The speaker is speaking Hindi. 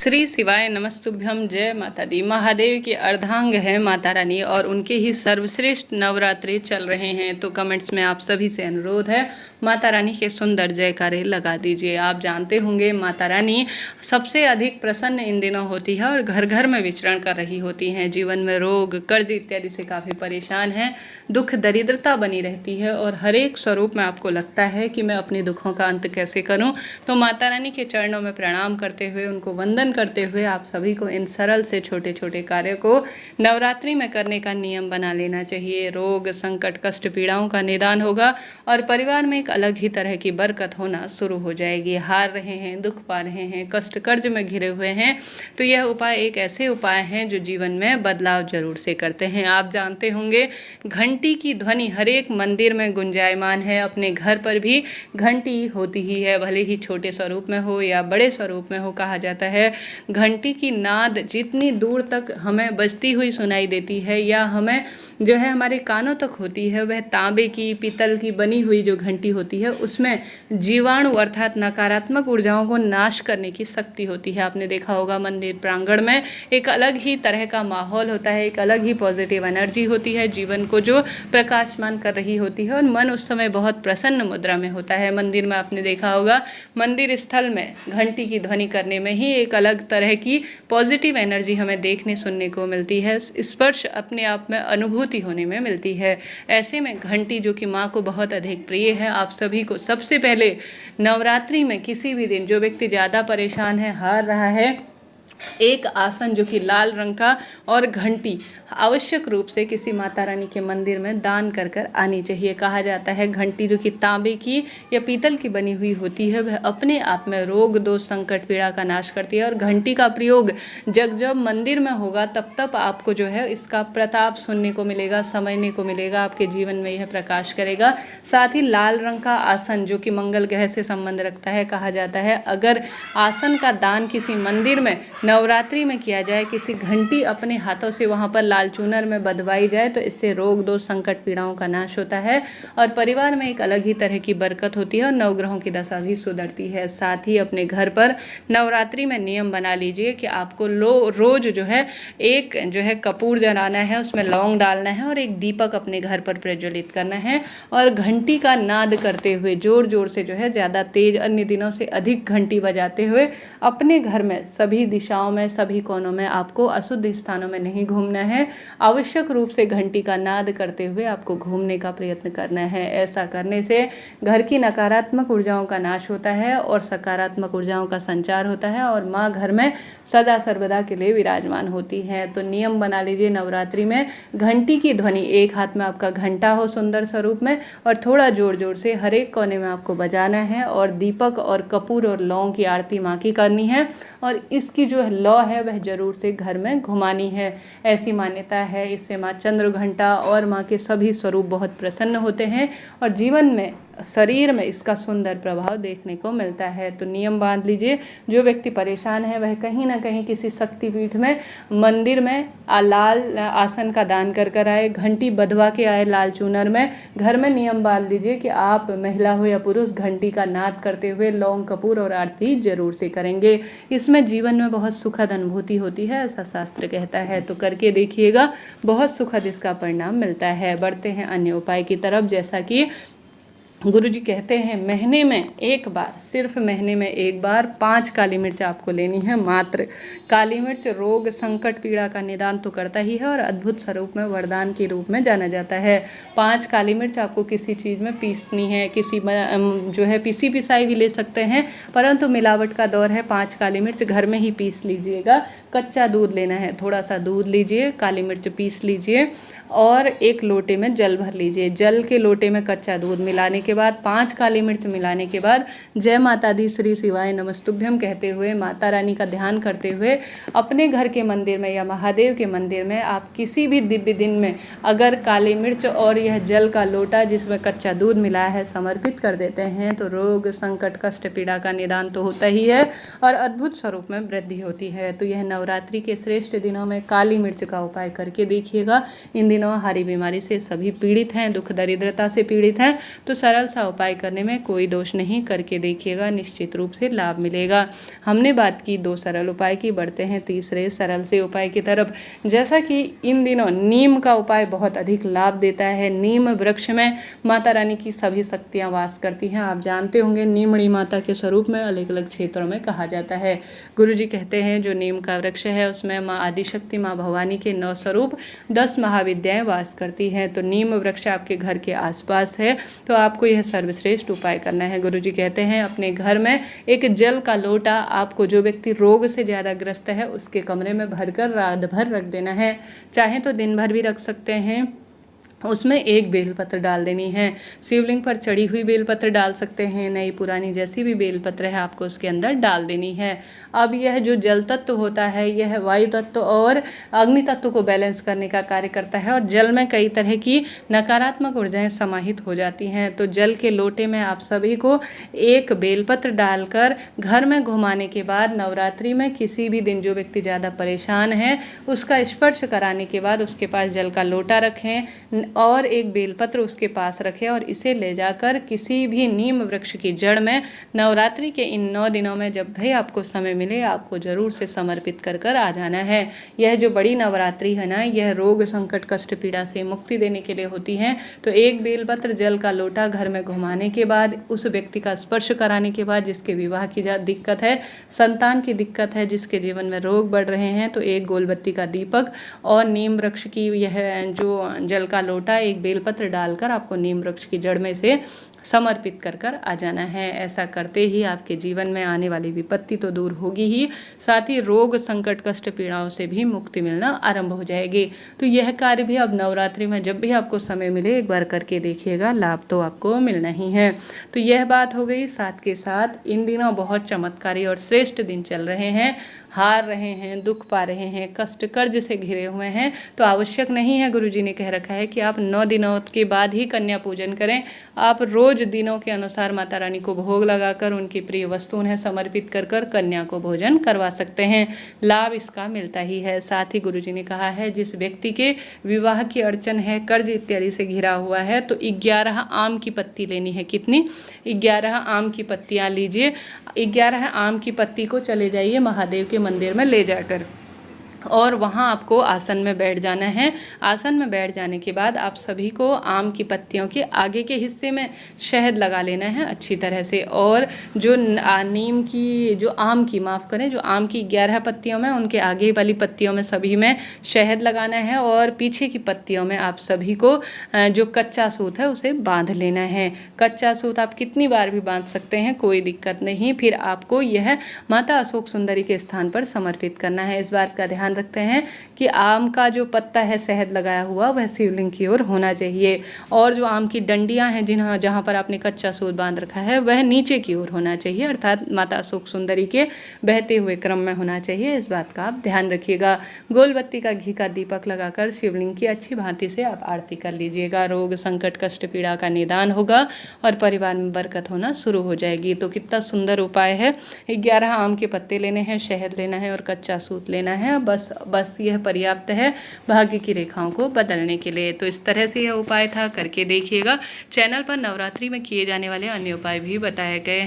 श्री शिवाय नमस्तुभ्यम। जय माता दी। महादेव की अर्धांग है माता रानी और उनके ही सर्वश्रेष्ठ नवरात्रि चल रहे हैं। तो कमेंट्स में आप सभी से अनुरोध है, माता रानी के सुंदर जयकारे लगा दीजिए। आप जानते होंगे माता रानी सबसे अधिक प्रसन्न इन दिनों होती है और घर घर में विचरण कर रही होती हैं। जीवन में रोग कर्ज इत्यादि से काफ़ी परेशान हैं, दुख दरिद्रता बनी रहती है और हर एक स्वरूप में आपको लगता है कि मैं अपने दुखों का अंत कैसे करूं। तो माता रानी के चरणों में प्रणाम करते हुए, उनको वंदन करते हुए आप सभी को इन सरल से छोटे छोटे कार्यों को नवरात्रि में करने का नियम बना लेना चाहिए। रोग संकट कष्ट पीड़ाओं का निदान होगा और परिवार में एक अलग ही तरह की बरकत होना शुरू हो जाएगी। हार रहे हैं, दुख पा रहे हैं, कष्ट कर्ज में घिरे हुए हैं, तो यह उपाय एक ऐसे उपाय हैं जो जीवन में बदलाव जरूर से करते हैं। आप जानते होंगे घंटी की ध्वनि हर एक मंदिर में गुंजायमान है। अपने घर पर भी घंटी होती ही है, भले ही छोटे स्वरूप में हो या बड़े स्वरूप में हो। कहा जाता है घंटी की नाद जितनी दूर तक हमें बजती हुई सुनाई देती है या हमें जो है हमारे कानों तक होती है, वह तांबे की पीतल की बनी हुई जो घंटी होती है उसमें जीवाणु अर्थात नकारात्मक ऊर्जाओं को नाश करने की शक्ति होती है। आपने देखा होगा मंदिर प्रांगण में एक अलग ही तरह का माहौल होता है, एक अलग ही पॉजिटिव एनर्जी होती है, जीवन को जो प्रकाशमान कर रही होती है और मन उस समय बहुत प्रसन्न मुद्रा में होता है। मंदिर में आपने देखा होगा मंदिर स्थल में घंटी की ध्वनि करने में ही एक अलग तरह की पॉजिटिव एनर्जी हमें देखने सुनने को मिलती है, स्पर्श अपने आप में अनुभूति होने में मिलती है। ऐसे में घंटी जो कि माँ को बहुत अधिक प्रिय है, आप सभी को सबसे पहले नवरात्रि में किसी भी दिन जो व्यक्ति ज़्यादा परेशान है, हार रहा है, एक आसन जो कि लाल रंग का और घंटी आवश्यक रूप से किसी माता रानी के मंदिर में दान कर कर आनी चाहिए। कहा जाता है घंटी जो कि तांबे की या पीतल की बनी हुई होती है वह अपने आप में रोग दोष संकट पीड़ा का नाश करती है और घंटी का प्रयोग जब मंदिर में होगा तब तब आपको जो है इसका प्रताप सुनने को मिलेगा, समझने को मिलेगा, आपके जीवन में यह प्रकाश करेगा। साथ ही लाल रंग का आसन जो कि मंगल ग्रह से संबंध रखता है, कहा जाता है अगर आसन का दान किसी मंदिर में नवरात्रि में किया जाए, किसी घंटी अपने हाथों से वहाँ पर लाल चूनर में बंधवाई जाए तो इससे रोग दोष संकट पीड़ाओं का नाश होता है और परिवार में एक अलग ही तरह की बरकत होती है और नवग्रहों की दशा भी सुधरती है। साथ ही अपने घर पर नवरात्रि में नियम बना लीजिए कि आपको रोज जो है एक जो है कपूर जलाना है, उसमें लौंग डालना है और एक दीपक अपने घर पर प्रज्वलित करना है और घंटी का नाद करते हुए जोर जोर से जो है ज़्यादा तेज अन्य दिनों से अधिक घंटी बजाते हुए अपने घर में सभी दिशाओं में सभी कोनों में, आपको अशुद्ध स्थानों में नहीं घूमना है, आवश्यक रूप से घंटी का नाद करते हुए आपको घूमने का प्रयत्न करना है। ऐसा करने से घर की नकारात्मक ऊर्जाओं का नाश होता है और सकारात्मक ऊर्जाओं का संचार होता है और माँ घर में सदा सर्वदा के लिए विराजमान होती हैं। तो नियम बना लीजिए नवरात्रि में घंटी की ध्वनि, एक हाथ में आपका घंटा हो सुंदर स्वरूप में और थोड़ा जोर जोर से हर एक कोने में आपको बजाना है और दीपक और कपूर और लौंग की आरती माँ की करनी है और इसकी जो लौ है वह जरूर से घर में घुमानी है। ऐसी मान्यता है, इससे माँ चंद्र घंटा और माँ के सभी स्वरूप बहुत प्रसन्न होते हैं और जीवन में शरीर में इसका सुंदर प्रभाव देखने को मिलता है। तो नियम बांध लीजिए, जो व्यक्ति परेशान है वह कहीं ना कहीं किसी शक्तिपीठ में मंदिर में लाल आसन का दान कर कर आए, घंटी बंधवा के आए लाल चूनर में। घर में नियम बांध लीजिए कि आप महिला हो या पुरुष घंटी का नाद करते हुए लौंग कपूर और आरती जरूर से करेंगे। इसमें जीवन में बहुत सुखद अनुभूति होती है, ऐसा शास्त्र कहता है। तो करके देखिएगा, बहुत सुखद इसका परिणाम मिलता है। बढ़ते हैं अन्य उपाय की तरफ। जैसा कि गुरु जी कहते हैं महीने में एक बार, सिर्फ महीने में एक बार 5 काली मिर्च आपको लेनी है मात्र। काली मिर्च रोग संकट पीड़ा का निदान तो करता ही है और अद्भुत स्वरूप में वरदान के रूप में जाना जाता है। 5 काली मिर्च आपको किसी चीज़ में पीसनी है, किसी जो है पीसी पिसाई भी ले सकते हैं, परंतु मिलावट का दौर है। 5 काली मिर्च घर में ही पीस लीजिएगा। कच्चा दूध लेना है, थोड़ा सा दूध लीजिए, काली मिर्च पीस लीजिए और एक लोटे में जल भर लीजिए। जल के लोटे में कच्चा दूध मिलाने के बाद 5 काली मिर्च मिलाने के बाद जय माता दी श्री शिवाय नमस्तुभ्यम कहते हुए माता रानी का ध्यान करते हुए अपने घर के मंदिर में या महादेव के मंदिर में आप किसी भी दिव्य दिन में अगर काली मिर्च और यह जल का लोटा जिसमें कच्चा दूध मिला है समर्पित कर देते हैं तो रोग संकट कष्ट पीड़ा का निदान तो होता ही है और अद्भुत स्वरूप में वृद्धि होती है। तो यह नवरात्रि के श्रेष्ठ दिनों में काली मिर्च का उपाय करके देखिएगा। इन दिनों हारी बीमारी से सभी पीड़ित हैं, दुख दरिद्रता से पीड़ित हैं, तो सरल सरल सा उपाय करने में कोई दोष नहीं, करके देखिएगा, निश्चित रूप से लाभ मिलेगा। हमने बात की 2 सरल उपाय की, बढ़ते हैं तीसरे सरल से उपाय की तरफ। जैसा कि इन दिनों नीम का उपाय बहुत अधिक लाभ देता है। नीम वृक्ष में माता रानी की सभी शक्तियाँ वास करती हैं। आप जानते होंगे नीमड़ी माता के स्वरूप में अलग अलग क्षेत्रों में कहा जाता है। गुरुजी कहते हैं जो नीम का वृक्ष है उसमें माँ आदिशक्ति, माँ भवानी के 9 स्वरूप 10 महाविद्याएं वास करती हैं। तो नीम वृक्ष आपके घर के आसपास है तो आपको यह सर्वश्रेष्ठ उपाय करना है। गुरुजी कहते हैं अपने घर में एक जल का लोटा आपको, जो व्यक्ति रोग से ज़्यादा ग्रस्त है, उसके कमरे में भरकर रात भर रख देना है। चाहे तो दिन भर भी रख सकते हैं। उसमें एक बेलपत्र डाल देनी है। शिवलिंग पर चढ़ी हुई बेलपत्र डाल सकते हैं, नई पुरानी जैसी भी बेलपत्र है आपको उसके अंदर डाल देनी है। अब यह जो जल तत्व होता है यह वायु तत्व और अग्नि तत्व को बैलेंस करने का कार्य करता है और जल में कई तरह की नकारात्मक ऊर्जाएं समाहित हो जाती हैं। तो जल के लोटे में आप सभी को एक बेलपत्र डालकर घर में घुमाने के बाद नवरात्रि में किसी भी दिन जो व्यक्ति ज़्यादा परेशान है उसका स्पर्श कराने के बाद उसके पास जल का लोटा रखें और एक बेलपत्र उसके पास रखें और इसे ले जाकर किसी भी नीम वृक्ष की जड़ में नवरात्रि के इन 9 दिनों में जब भी आपको समय मिले आपको जरूर से समर्पित कर कर आ जाना है। यह जो बड़ी नवरात्रि है ना, यह रोग संकट कष्ट पीड़ा से मुक्ति देने के लिए होती है। तो एक बेलपत्र जल का लोटा घर में घुमाने के बाद उस व्यक्ति का स्पर्श कराने के बाद जिसके विवाह की दिक्कत है, संतान की दिक्कत है, जिसके जीवन में रोग बढ़ रहे हैं, तो एक गोलबत्ती का दीपक और नीम वृक्ष की यह जो जल का लोटा एक बेलपत्र डालकर आपको नीम वृक्ष की जड़ में से समर्पित कर कर आ जाना है। ऐसा करते ही आपके जीवन में आने वाली विपत्ति तो दूर होगी ही, साथ ही रोग संकट कष्ट पीड़ाओं से भी मुक्ति मिलना आरंभ हो जाएगी। तो यह कार्य भी अब नवरात्रि में जब भी आपको समय मिले एक बार करके देखिएगा, लाभ तो आपको मिलना ही है। तो यह बात हो गई। साथ के साथ इन दिनों बहुत चमत्कारी और श्रेष्ठ दिन चल रहे हैं। हार रहे हैं, दुख पा रहे हैं, कष्ट कर्ज से घिरे हुए हैं, तो आवश्यक नहीं है, गुरुजी ने कह रखा है कि आप 9 दिनों के बाद ही कन्या पूजन करें। आप रोज दिनों के अनुसार माता रानी को भोग लगाकर उनकी प्रिय वस्तु उन्हें समर्पित कर कर कन्या को भोजन करवा सकते हैं। लाभ इसका मिलता ही है। साथ ही गुरुजी ने कहा है जिस व्यक्ति के विवाह की अड़चन है, कर्ज इत्यादि से घिरा हुआ है, तो 11 आम की पत्ती लेनी है। कितनी? 11 आम की पत्तियाँ लीजिए। 11 आम की पत्ती को चले जाइए महादेव के मंदिर में ले जाकर और वहाँ आपको आसन में बैठ जाना है। आसन में बैठ जाने के बाद आप सभी को आम की पत्तियों के आगे के हिस्से में शहद लगा लेना है अच्छी तरह से। और जो नीम की जो आम की माफ़ करें जो आम की 11 पत्तियों में उनके आगे वाली पत्तियों में सभी में शहद लगाना है और पीछे की पत्तियों में आप सभी को जो कच्चा सूत है उसे बांध लेना है। कच्चा सूत आप कितनी बार भी बांध सकते हैं, कोई दिक्कत नहीं। फिर आपको यह माता अशोक सुंदरी के स्थान पर समर्पित करना है। इस बात का ध्यान रखते हैं कि आम का जो पत्ता है शहद लगाया हुआ वह शिवलिंग की ओर होना चाहिए और जो आम की डंडियां हैं जहाँ पर आपने कच्चा सूत बांध रखा है वह नीचे की ओर होना चाहिए, अर्थात माता अशोक सुंदरी के बहते हुए क्रम में होना चाहिए। इस बात का आप ध्यान रखिएगा। गोलबत्ती का घी का दीपक लगाकर शिवलिंग की अच्छी भांति से आप आरती कर लीजिएगा। रोग संकट कष्ट पीड़ा का निदान होगा और परिवार में बरकत होना शुरू हो जाएगी। तो कितना सुंदर उपाय है। 11 आम के पत्ते लेने हैं, शहद लेना है और कच्चा सूत लेना है। बस यह पर्याप्त है भाग्य की रेखाओं को बदलने के लिए। तो इस तरह से यह उपाय था, करके देखिएगा। चैनल पर नवरात्रि में किए जाने वाले अन्य उपाय भी बताए गए हैं।